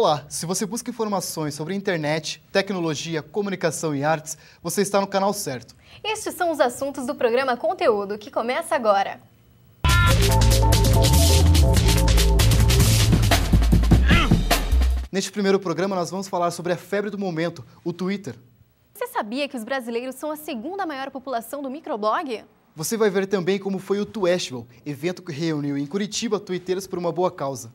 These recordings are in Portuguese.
Olá, se você busca informações sobre internet, tecnologia, comunicação e artes, você está no canal certo. Estes são os assuntos do programa Conteúdo, que começa agora. Neste primeiro programa, nós vamos falar sobre a febre do momento, o Twitter. Você sabia que os brasileiros são a segunda maior população do microblog? Você vai ver também como foi o Twestival, evento que reuniu em Curitiba twitteiros por uma boa causa.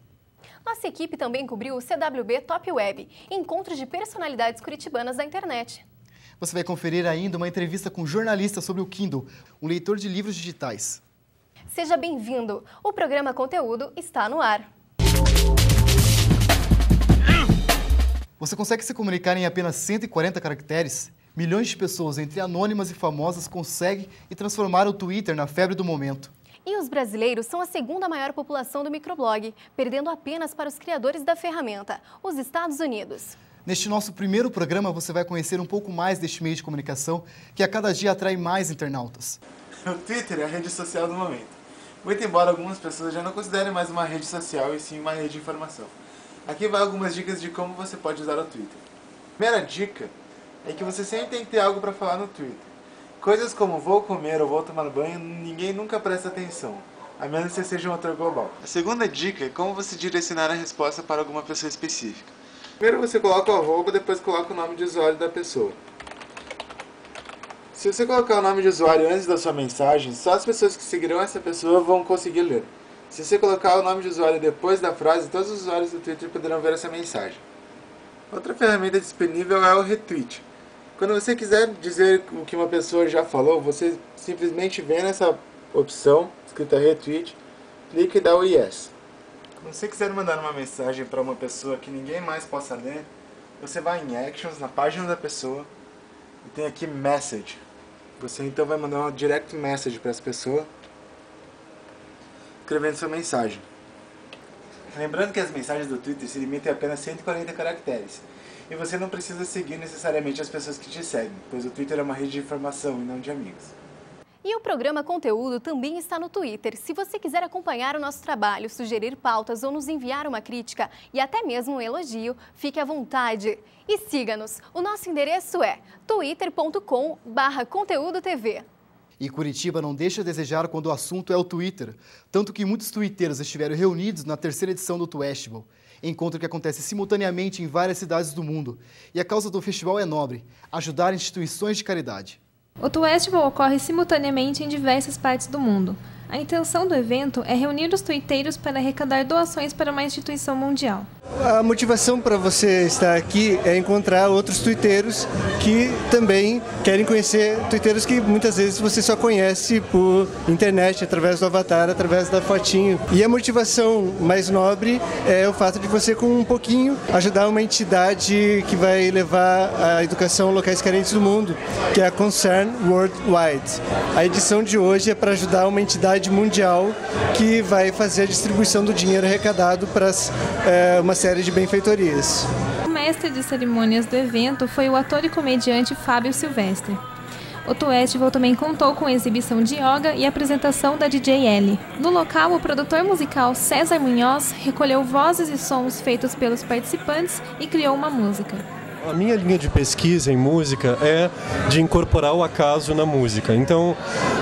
Nossa equipe também cobriu o CWB Top Web, encontro de personalidades curitibanas da internet. Você vai conferir ainda uma entrevista com um jornalista sobre o Kindle, um leitor de livros digitais. Seja bem-vindo! O programa Conteúdo está no ar. Você consegue se comunicar em apenas 140 caracteres? Milhões de pessoas, entre anônimas e famosas, conseguem e transformaram o Twitter na febre do momento. E os brasileiros são a segunda maior população do microblog, perdendo apenas para os criadores da ferramenta, os Estados Unidos. Neste nosso primeiro programa, você vai conhecer um pouco mais deste meio de comunicação que a cada dia atrai mais internautas. O Twitter é a rede social do momento. Muito embora algumas pessoas já não considerem mais uma rede social e sim uma rede de informação. Aqui vai algumas dicas de como você pode usar o Twitter. Primeira dica é que você sempre tem que ter algo para falar no Twitter. Coisas como vou comer ou vou tomar banho, ninguém nunca presta atenção, a menos que você seja um ator global. A segunda dica é como você direcionar a resposta para alguma pessoa específica. Primeiro você coloca o arroba, depois coloca o nome de usuário da pessoa. Se você colocar o nome de usuário antes da sua mensagem, só as pessoas que seguirão essa pessoa vão conseguir ler. Se você colocar o nome de usuário depois da frase, todos os usuários do Twitter poderão ver essa mensagem. Outra ferramenta disponível é o retweet. Quando você quiser dizer o que uma pessoa já falou, você simplesmente vem nessa opção, escrita retweet, clica e dá o yes. Quando você quiser mandar uma mensagem para uma pessoa que ninguém mais possa ler, você vai em Actions, na página da pessoa, e tem aqui Message. Você então vai mandar uma direct message para essa pessoa, escrevendo sua mensagem. Lembrando que as mensagens do Twitter se limitam a apenas 140 caracteres. E você não precisa seguir necessariamente as pessoas que te seguem, pois o Twitter é uma rede de informação e não de amigos. E o programa Conteúdo também está no Twitter. Se você quiser acompanhar o nosso trabalho, sugerir pautas ou nos enviar uma crítica e até mesmo um elogio, fique à vontade. E siga-nos. O nosso endereço é twitter.com/conteudotv. E Curitiba não deixa a desejar quando o assunto é o Twitter, tanto que muitos twitteiros estiveram reunidos na terceira edição do Twestival, encontro que acontece simultaneamente em várias cidades do mundo. E a causa do festival é nobre, ajudar instituições de caridade. O Twestival ocorre simultaneamente em diversas partes do mundo. A intenção do evento é reunir os tuiteiros para arrecadar doações para uma instituição mundial. A motivação para você estar aqui é encontrar outros tuiteiros que também querem conhecer tuiteiros que muitas vezes você só conhece por internet, através do avatar, através da fotinho. E a motivação mais nobre é o fato de você, com um pouquinho, ajudar uma entidade que vai levar a educação a locais carentes do mundo, que é a Concern Worldwide. A edição de hoje é para ajudar uma entidade mundial que vai fazer a distribuição do dinheiro arrecadado para uma série de benfeitorias. O mestre de cerimônias do evento foi o ator e comediante Fábio Silvestre. O Twestival também contou com exibição de yoga e apresentação da DJ Ellie. No local, o produtor musical César Munhoz recolheu vozes e sons feitos pelos participantes e criou uma música. A minha linha de pesquisa em música é de incorporar o acaso na música. Então,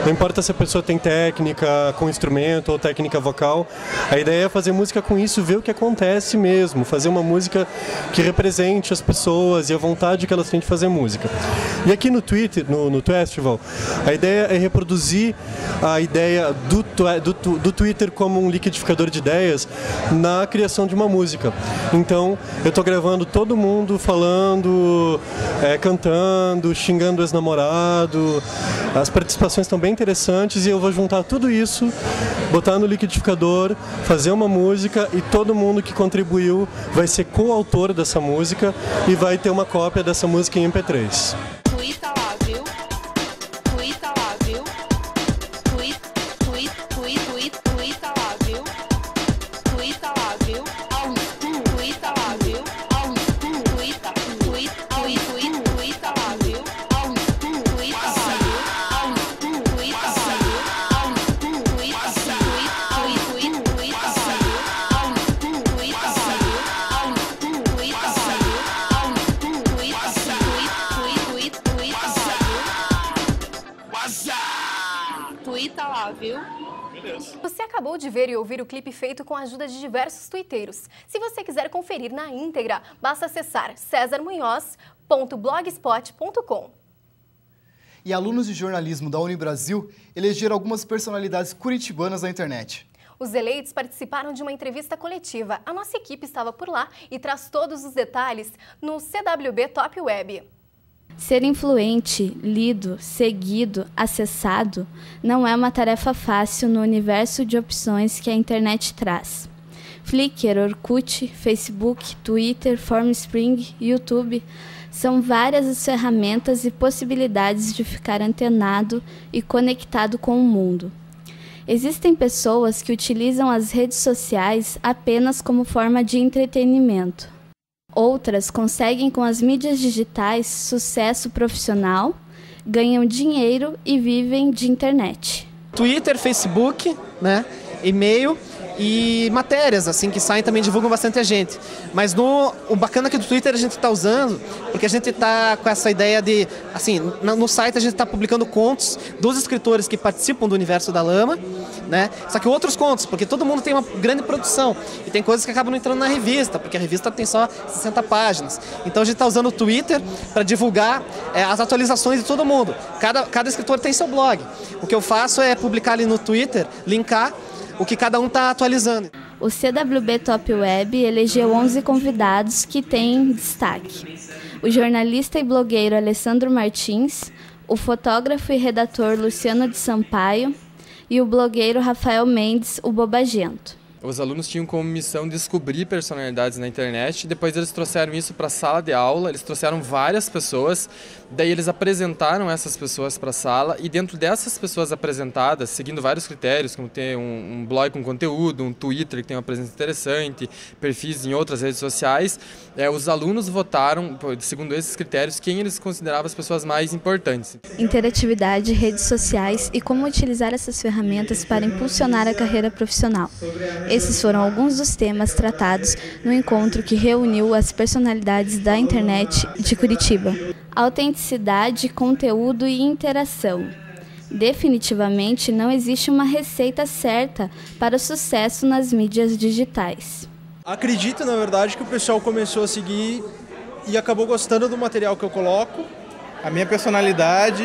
não importa se a pessoa tem técnica com instrumento ou técnica vocal, a ideia é fazer música com isso, ver o que acontece mesmo, fazer uma música que represente as pessoas e a vontade que elas têm de fazer música. E aqui no Twitter, no Twestival, a ideia é reproduzir a ideia do Twitter como um liquidificador de ideias na criação de uma música. Então, eu estou gravando todo mundo falando, cantando, xingando o ex-namorado. As participações estão bem interessantes e eu vou juntar tudo isso, botar no liquidificador, fazer uma música e todo mundo que contribuiu vai ser coautor dessa música e vai ter uma cópia dessa música em MP3. Twitter lá, viu? Twitter lá, viu? Twitter lá, viu? Twitter lá, viu? Twitter lá, viu? lá, viu? Você acabou de ver e ouvir o clipe feito com a ajuda de diversos tuiteiros. Se você quiser conferir na íntegra, basta acessar cesarmunhoz.blogspot.com. E alunos de jornalismo da Unibrasil elegeram algumas personalidades curitibanas na internet. Os eleitos participaram de uma entrevista coletiva. A nossa equipe estava por lá e traz todos os detalhes no CWB Top Web. Ser influente, lido, seguido, acessado não é uma tarefa fácil no universo de opções que a internet traz. Flickr, Orkut, Facebook, Twitter, Formspring, YouTube são várias as ferramentas e possibilidades de ficar antenado e conectado com o mundo. Existem pessoas que utilizam as redes sociais apenas como forma de entretenimento. Outras conseguem com as mídias digitais sucesso profissional, ganham dinheiro e vivem de internet. Twitter, Facebook, e-mail e matérias assim que saem também divulgam bastante a gente. Mas o bacana aqui do Twitter a gente está usando, porque a gente está com essa ideia de, assim, no site a gente está publicando contos dos escritores que participam do universo da Lama, Só que outros contos, porque todo mundo tem uma grande produção e tem coisas que acabam não entrando na revista, porque a revista tem só 60 páginas. Então a gente está usando o Twitter para divulgar as atualizações de todo mundo. Cada escritor tem seu blog. O que eu faço é publicar ali no Twitter, linkar o que cada um está atualizando. O CWB Top Web elegeu 11 convidados que têm destaque. O jornalista e blogueiro Alessandro Martins, o fotógrafo e redator Luciano de Sampaio e o blogueiro Rafael Mendes, o Bobagento. Os alunos tinham como missão descobrir personalidades na internet e depois eles trouxeram isso para a sala de aula, eles trouxeram várias pessoas, daí eles apresentaram essas pessoas para a sala e dentro dessas pessoas apresentadas, seguindo vários critérios, como ter um blog com conteúdo, um Twitter que tem uma presença interessante, perfis em outras redes sociais, os alunos votaram, segundo esses critérios, quem eles consideravam as pessoas mais importantes. Interatividade, redes sociais e como utilizar essas ferramentas para impulsionar a carreira profissional. Esses foram alguns dos temas tratados no encontro que reuniu as personalidades da internet de Curitiba. Autenticidade, conteúdo e interação. Definitivamente não existe uma receita certa para o sucesso nas mídias digitais. Acredito, na verdade, que o pessoal começou a seguir e acabou gostando do material que eu coloco. A minha personalidade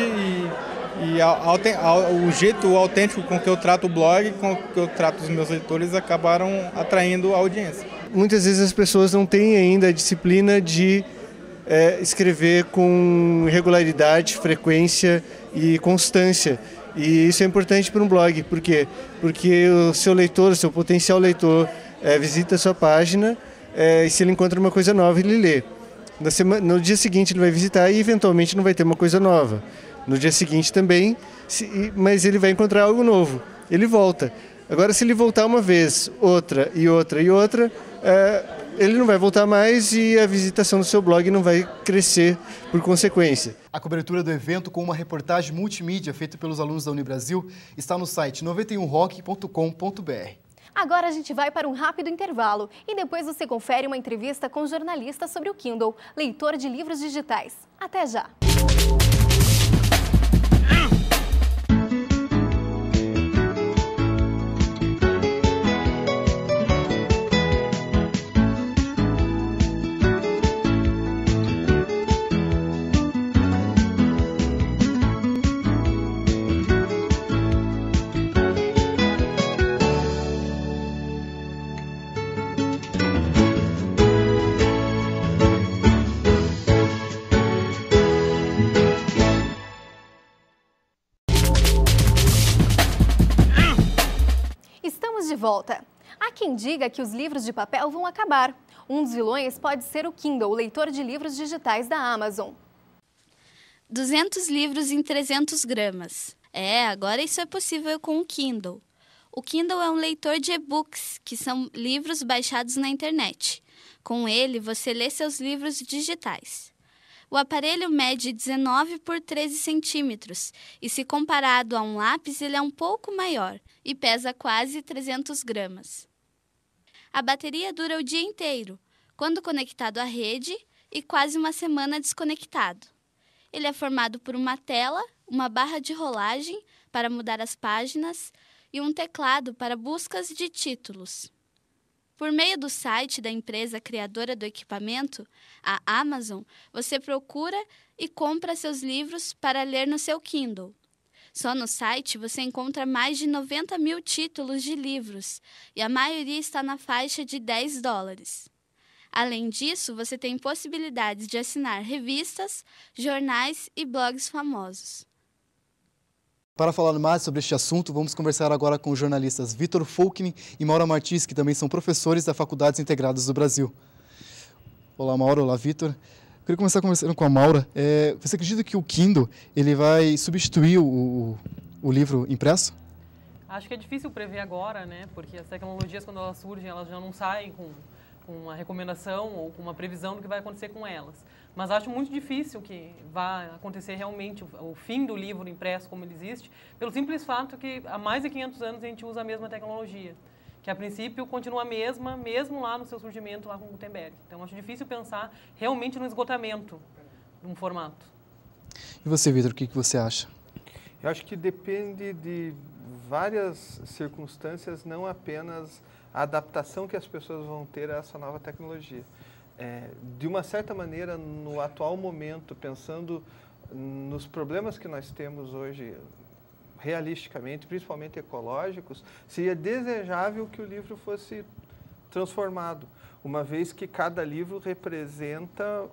o jeito autêntico com que eu trato o blog, com que eu trato os meus leitores, acabaram atraindo a audiência. Muitas vezes as pessoas não têm ainda a disciplina de escrever com regularidade, frequência e constância. E isso é importante para um blog. Por quê? Porque o seu leitor, o seu potencial leitor, visita a sua página e se ele encontra uma coisa nova, ele lê. No dia seguinte ele vai visitar e eventualmente não vai ter uma coisa nova. No dia seguinte também, mas ele vai encontrar algo novo. Ele volta. Agora, se ele voltar uma vez, outra e outra e outra, ele não vai voltar mais e a visitação do seu blog não vai crescer por consequência. A cobertura do evento com uma reportagem multimídia feita pelos alunos da Unibrasil está no site 91rock.com.br. Agora a gente vai para um rápido intervalo e depois você confere uma entrevista com jornalistas sobre o Kindle, leitor de livros digitais. Até já! De volta. Há quem diga que os livros de papel vão acabar. Um dos vilões pode ser o Kindle, o leitor de livros digitais da Amazon. 200 livros em 300 gramas. Agora isso é possível com o Kindle. O Kindle é um leitor de e-books, que são livros baixados na internet. Com ele, você lê seus livros digitais. O aparelho mede 19 por 13 centímetros e, se comparado a um lápis, ele é um pouco maior e pesa quase 300 gramas. A bateria dura o dia inteiro, quando conectado à rede, e quase uma semana desconectado. Ele é formado por uma tela, uma barra de rolagem, para mudar as páginas e um teclado para buscas de títulos. Por meio do site da empresa criadora do equipamento, a Amazon, você procura e compra seus livros para ler no seu Kindle. Só no site você encontra mais de 90 mil títulos de livros e a maioria está na faixa de $10. Além disso, você tem possibilidades de assinar revistas, jornais e blogs famosos. Para falar mais sobre este assunto, vamos conversar agora com os jornalistas Vitor Folknin e Maura Martins, que também são professores da Faculdades Integradas do Brasil. Olá, Maura. Olá, Vitor. Eu queria começar conversando com a Maura. Você acredita que o Kindle ele vai substituir o livro impresso? Acho que é difícil prever agora, né? Porque as tecnologias, quando elas surgem, elas já não saem com uma recomendação ou com uma previsão do que vai acontecer com elas. Mas acho muito difícil que vá acontecer realmente o fim do livro impresso como ele existe, pelo simples fato que há mais de 500 anos a gente usa a mesma tecnologia, que a princípio continua a mesma, mesmo lá no seu surgimento lá com Gutenberg. Então acho difícil pensar realmente no esgotamento de um formato. E você, Vitor, o que você acha? Eu acho que depende de várias circunstâncias, não apenas a adaptação que as pessoas vão ter a essa nova tecnologia. De uma certa maneira, no atual momento, pensando nos problemas que nós temos hoje, realisticamente, principalmente ecológicos, seria desejável que o livro fosse transformado, uma vez que cada livro representa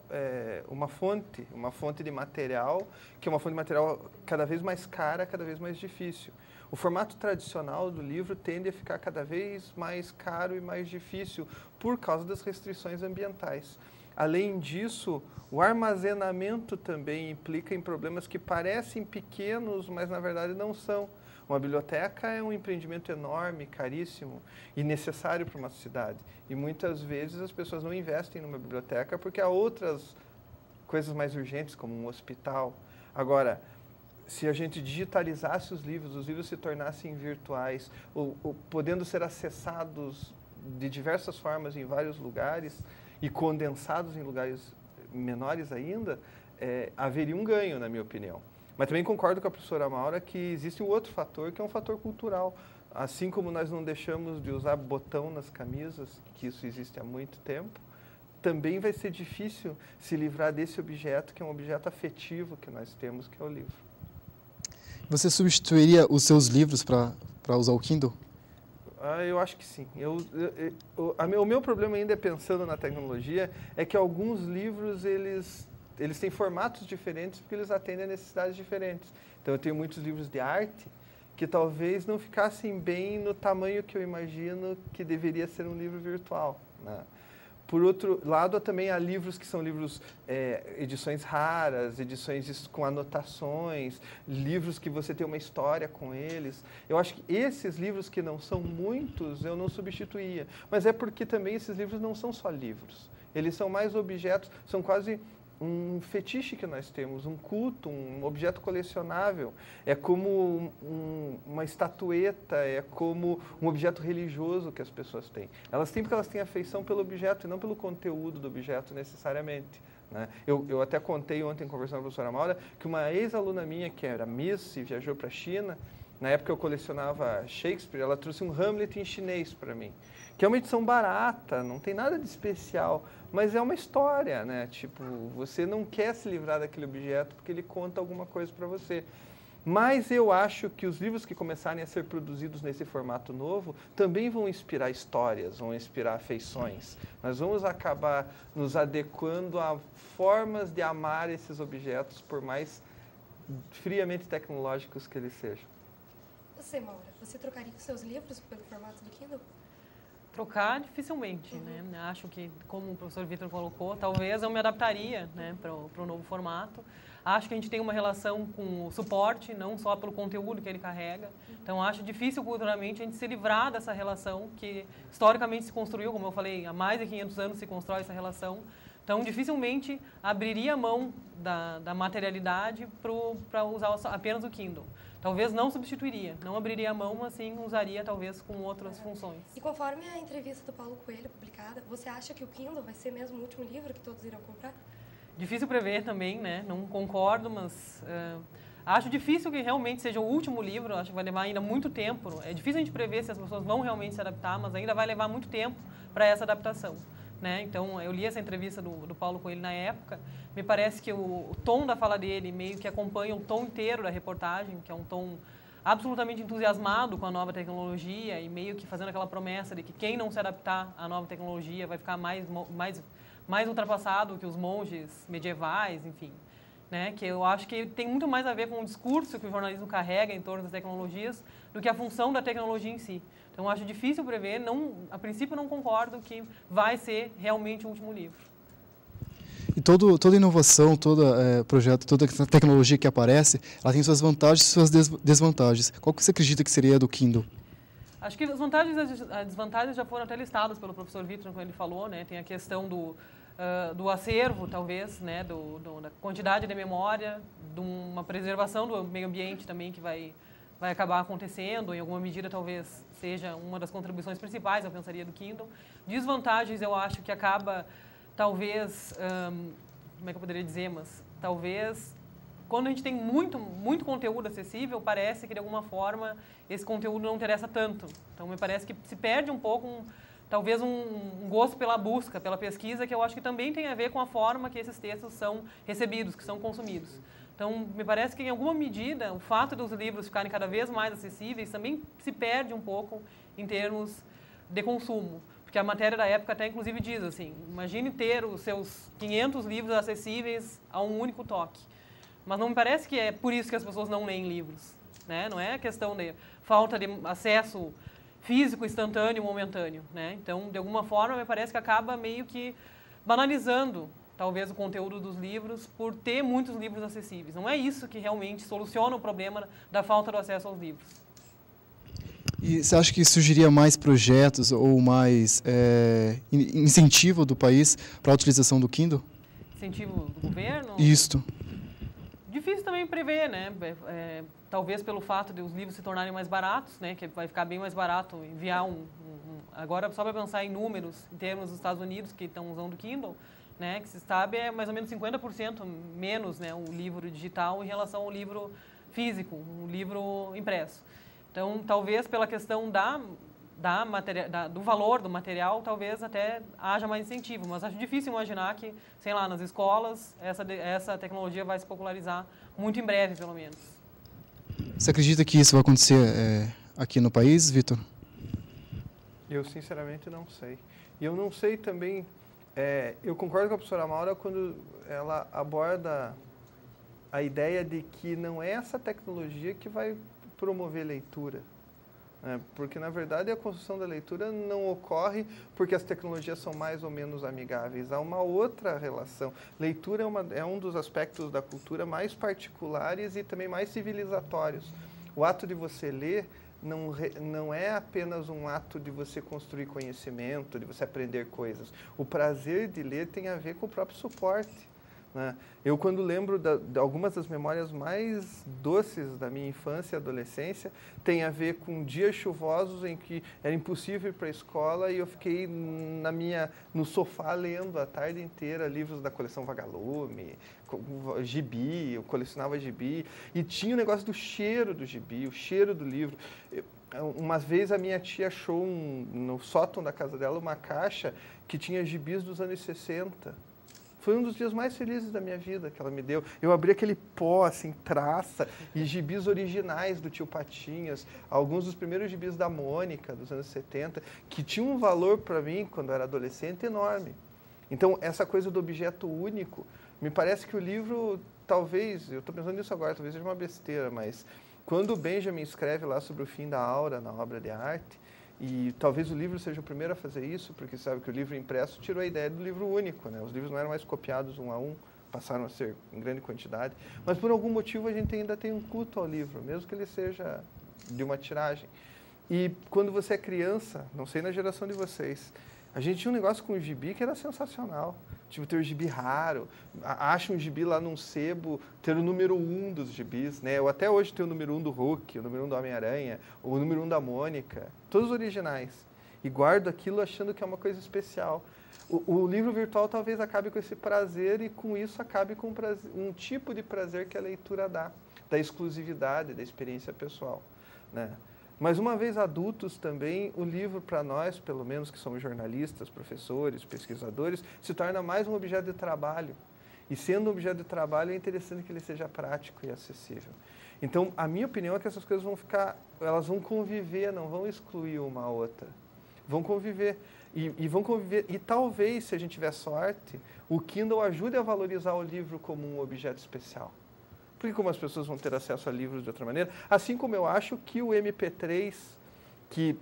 uma fonte de material, que é uma fonte de material cada vez mais cara, cada vez mais difícil. O formato tradicional do livro tende a ficar cada vez mais caro e mais difícil por causa das restrições ambientais. Além disso, o armazenamento também implica em problemas que parecem pequenos, mas na verdade não são. Uma biblioteca é um empreendimento enorme, caríssimo e necessário para uma cidade. E muitas vezes as pessoas não investem numa biblioteca porque há outras coisas mais urgentes, como um hospital. Agora, se a gente digitalizasse os livros se tornassem virtuais, ou podendo ser acessados de diversas formas em vários lugares e condensados em lugares menores ainda, haveria um ganho, na minha opinião. Mas também concordo com a professora Maura que existe um outro fator, que é um fator cultural. Assim como nós não deixamos de usar botão nas camisas, que isso existe há muito tempo, também vai ser difícil se livrar desse objeto, que é um objeto afetivo que nós temos, que é o livro. Você substituiria os seus livros para usar o Kindle? Eu acho que sim. O meu problema ainda pensando na tecnologia é que alguns livros eles têm formatos diferentes porque eles atendem a necessidades diferentes. Então eu tenho muitos livros de arte que talvez não ficassem bem no tamanho que eu imagino que deveria ser um livro virtual, né? Por outro lado, também há livros que são livros, edições raras, edições com anotações, livros que você tem uma história com eles. Eu acho que esses livros que não são muitos, eu não substituía. Mas é porque também esses livros não são só livros. Eles são mais objetos, são quase um fetiche que nós temos, um culto, um objeto colecionável. É como uma estatueta, é como um objeto religioso que as pessoas têm. Elas têm porque elas têm afeição pelo objeto e não pelo conteúdo do objeto necessariamente, né? Eu até contei ontem, conversando com a professora Maura, que uma ex-aluna minha, que era Miss e viajou para a China, na época eu colecionava Shakespeare, ela trouxe um Hamlet em chinês para mim, que é uma edição barata, não tem nada de especial, mas é uma história, né? Tipo, você não quer se livrar daquele objeto porque ele conta alguma coisa para você. Mas eu acho que os livros que começarem a ser produzidos nesse formato novo também vão inspirar histórias, vão inspirar afeições. Nós vamos acabar nos adequando a formas de amar esses objetos, por mais friamente tecnológicos que eles sejam. Você, Maura, você trocaria os seus livros pelo formato do Kindle? Trocar dificilmente, né? Acho que, como o professor Vitor colocou, talvez eu me adaptaria, né, para o novo formato. Acho que a gente tem uma relação com o suporte, não só pelo conteúdo que ele carrega. Então, acho difícil culturalmente a gente se livrar dessa relação que historicamente se construiu, como eu falei, há mais de 500 anos se constrói essa relação. Então, dificilmente abriria a mão da materialidade para usar apenas o Kindle. Talvez não substituiria, não abriria a mão, mas sim usaria talvez com outras funções. E conforme a entrevista do Paulo Coelho publicada, você acha que o Kindle vai ser mesmo o último livro que todos irão comprar? Difícil prever também, né? Não concordo, mas Acho difícil que realmente seja o último livro, acho que vai levar ainda muito tempo. É difícil a gente prever se as pessoas vão realmente se adaptar, mas ainda vai levar muito tempo para essa adaptação. Né? Então, eu li essa entrevista do Paulo Coelho na época, me parece que o tom da fala dele meio que acompanha o tom inteiro da reportagem, que é um tom absolutamente entusiasmado com a nova tecnologia e meio que fazendo aquela promessa de que quem não se adaptar à nova tecnologia vai ficar mais ultrapassado que os monges medievais, enfim. Né? Que eu acho que tem muito mais a ver com o discurso que o jornalismo carrega em torno das tecnologias do que a função da tecnologia em si. Então, acho difícil prever, a princípio não concordo que vai ser realmente o último livro. E toda inovação, todo projeto, toda tecnologia que aparece, ela tem suas vantagens e suas desvantagens. Qual que você acredita que seria a do Kindle? Acho que as vantagens e as desvantagens já foram até listadas pelo professor Vitor, quando ele falou, né? Tem a questão do acervo, talvez, né? Da quantidade de memória, de uma preservação do meio ambiente também que vai acabar acontecendo, em alguma medida talvez seja uma das contribuições principais, eu pensaria, do Kindle. Desvantagens, eu acho que acaba, talvez, como é que eu poderia dizer, mas talvez, quando a gente tem muito conteúdo acessível, parece que, de alguma forma, esse conteúdo não interessa tanto. Então, me parece que se perde um pouco, talvez, um gosto pela busca, pela pesquisa, que eu acho que também tem a ver com a forma que esses textos são recebidos, que são consumidos. Então, me parece que, em alguma medida, o fato dos livros ficarem cada vez mais acessíveis também se perde um pouco em termos de consumo. Porque a matéria da época até, inclusive, diz assim, imagine ter os seus 500 livros acessíveis a um único toque. Mas não me parece que é por isso que as pessoas não leem livros. Né? Não é questão de falta de acesso físico, instantâneo, momentâneo. Né? Então, de alguma forma, me parece que acaba meio que banalizando talvez o conteúdo dos livros, por ter muitos livros acessíveis. Não é isso que realmente soluciona o problema da falta do acesso aos livros. E você acha que surgiria mais projetos ou mais incentivo do país para a utilização do Kindle? Incentivo do governo? Isto. Difícil também prever, né? Talvez pelo fato de os livros se tornarem mais baratos, né? Que vai ficar bem mais barato enviar agora, só para pensar em números, em termos dos Estados Unidos, que estão usando o Kindle, né, que se sabe é mais ou menos 50% menos, né, o livro digital em relação ao livro físico, um livro impresso. Então, talvez pela questão do valor do material, talvez até haja mais incentivo, mas acho difícil imaginar que, sei lá, nas escolas, essa tecnologia vai se popularizar muito em breve, pelo menos. Você acredita que isso vai acontecer aqui no país, Vitor? Eu, sinceramente, não sei. E eu não sei também... eu concordo com a professora Maura quando ela aborda a ideia de que não é essa tecnologia que vai promover leitura. Porque, na verdade, a construção da leitura não ocorre porque as tecnologias são mais ou menos amigáveis. Há uma outra relação. Leitura é um dos aspectos da cultura mais particulares e também mais civilizatórios. O ato de você ler não é apenas um ato de você construir conhecimento, de você aprender coisas. O prazer de ler tem a ver com o próprio suporte. Né? Eu, quando lembro de algumas das memórias mais doces da minha infância e adolescência, tem a ver com dias chuvosos em que era impossível ir para a escola e eu fiquei no sofá lendo a tarde inteira livros da coleção Vagalume, gibi, eu colecionava gibi, e tinha o negócio do cheiro do gibi, o cheiro do livro. Uma vez a minha tia achou no sótão da casa dela uma caixa que tinha gibis dos anos 60. Foi um dos dias mais felizes da minha vida que ela me deu. Eu abri aquele pó, assim, traça, e gibis originais do Tio Patinhas, alguns dos primeiros gibis da Mônica, dos anos 70, que tinham um valor para mim, quando eu era adolescente, enorme. Então, essa coisa do objeto único, me parece que o livro, talvez, eu estou pensando nisso agora, talvez seja uma besteira, mas quando o Benjamin escreve lá sobre o fim da aura na obra de arte, e talvez o livro seja o primeiro a fazer isso, porque sabe que o livro impresso tirou a ideia do livro único, né? Os livros não eram mais copiados um a um, passaram a ser em grande quantidade, mas por algum motivo a gente ainda tem um culto ao livro, mesmo que ele seja de uma tiragem. E quando você é criança, não sei na geração de vocês, a gente tinha um negócio com o gibi que era sensacional. Tipo, ter o gibi raro, acha um gibi lá num sebo, ter o número 1 dos gibis, né? Eu até hoje tenho o número 1 do Hulk, o número 1 do Homem-Aranha, o número 1 da Mônica, todos originais. E guardo aquilo achando que é uma coisa especial. O livro virtual talvez acabe com esse prazer e com isso acabe com um tipo de prazer que a leitura dá. da exclusividade, da experiência pessoal, né? Mas uma vez adultos também, o livro para nós, pelo menos que somos jornalistas, professores, pesquisadores, se torna mais um objeto de trabalho. E sendo um objeto de trabalho, é interessante que ele seja prático e acessível. Então, a minha opinião é que essas coisas elas vão conviver, não vão excluir uma a outra. Vão conviver. E vão conviver. E talvez, se a gente tiver sorte, o Kindle ajude a valorizar o livro como um objeto especial. Porque como as pessoas vão ter acesso a livros de outra maneira, assim como eu acho que o MP3, que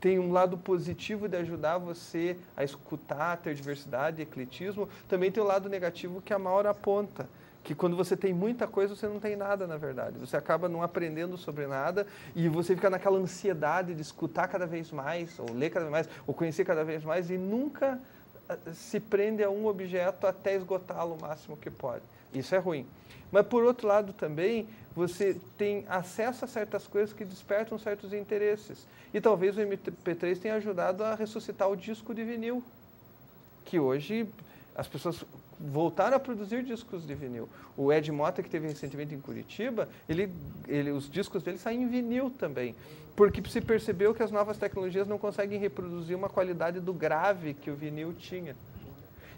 tem um lado positivo de ajudar você a escutar, a ter diversidade, ecletismo, também tem o lado negativo que a Maura aponta, que quando você tem muita coisa, você não tem nada, na verdade. Você acaba não aprendendo sobre nada e você fica naquela ansiedade de escutar cada vez mais, ou ler cada vez mais, ou conhecer cada vez mais, e nunca se prende a um objeto até esgotá-lo o máximo que pode. Isso é ruim. Mas, por outro lado, também, você tem acesso a certas coisas que despertam certos interesses. E talvez o MP3 tenha ajudado a ressuscitar o disco de vinil, que hoje as pessoas voltaram a produzir discos de vinil. O Ed Mota, que teve recentemente em Curitiba, os discos dele saem em vinil também, porque se percebeu que as novas tecnologias não conseguem reproduzir uma qualidade do grave que o vinil tinha.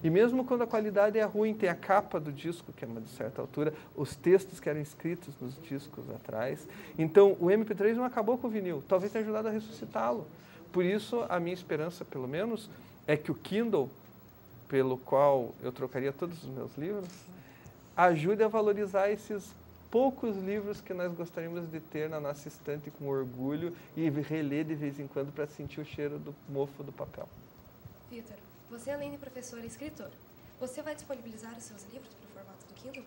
E mesmo quando a qualidade é ruim, tem a capa do disco, que é uma de certa altura, os textos que eram escritos nos discos atrás. Então, o MP3 não acabou com o vinil, talvez tenha ajudado a ressuscitá-lo. Por isso, a minha esperança, pelo menos, é que o Kindle, pelo qual eu trocaria todos os meus livros, ajude a valorizar esses poucos livros que nós gostaríamos de ter na nossa estante com orgulho e reler de vez em quando para sentir o cheiro do mofo do papel. Vitor, você, além de professor e escritor, você vai disponibilizar os seus livros para o formato do Kindle?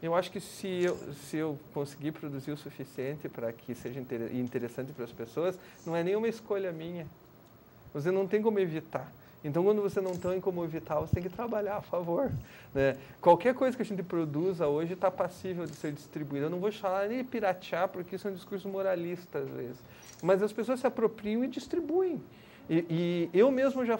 Eu acho que se eu conseguir produzir o suficiente para que seja interessante para as pessoas, não é nenhuma escolha minha. Você não tem como evitar. Então, quando você não tem como evitar, você tem que trabalhar a favor, né? Qualquer coisa que a gente produza hoje está passível de ser distribuída. Eu não vou falar nem piratear, porque isso é um discurso moralista, às vezes. Mas as pessoas se apropriam e distribuem. E eu mesmo já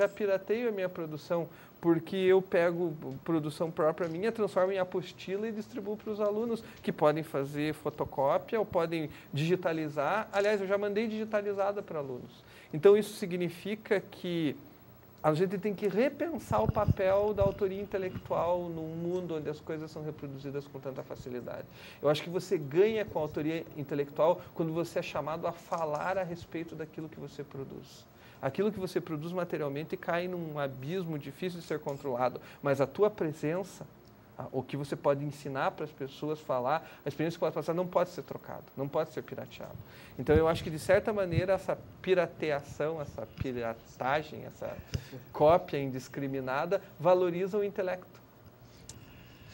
pirateio a minha produção, porque eu pego produção própria minha, transformo em apostila e distribuo para os alunos, que podem fazer fotocópia ou podem digitalizar. Aliás, eu já mandei digitalizada para alunos. Então, isso significa que a gente tem que repensar o papel da autoria intelectual num mundo onde as coisas são reproduzidas com tanta facilidade. Eu acho que você ganha com a autoria intelectual quando você é chamado a falar a respeito daquilo que você produz. Aquilo que você produz materialmente cai num abismo difícil de ser controlado, mas a tua presença, o que você pode ensinar para as pessoas, falar, a experiência que pode passar não pode ser trocado, não pode ser pirateado. Então, eu acho que, de certa maneira, essa pirateação, essa piratagem, essa cópia indiscriminada valoriza o intelecto.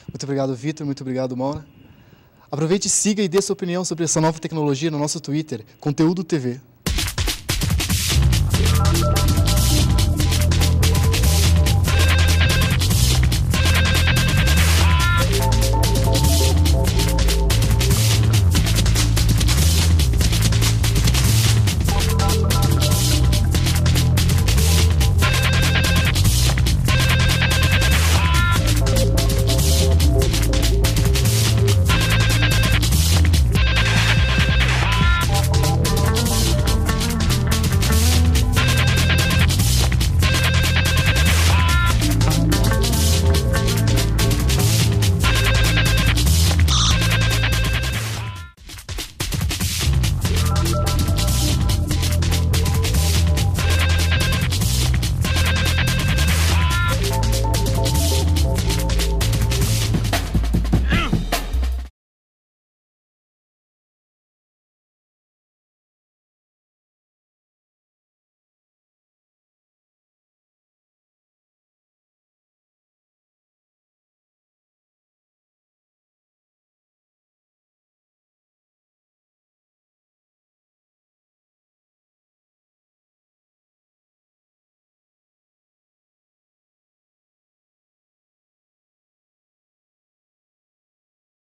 Muito obrigado, Vitor. Muito obrigado, Maura. Aproveite, siga e dê sua opinião sobre essa nova tecnologia no nosso Twitter, Conteúdo TV.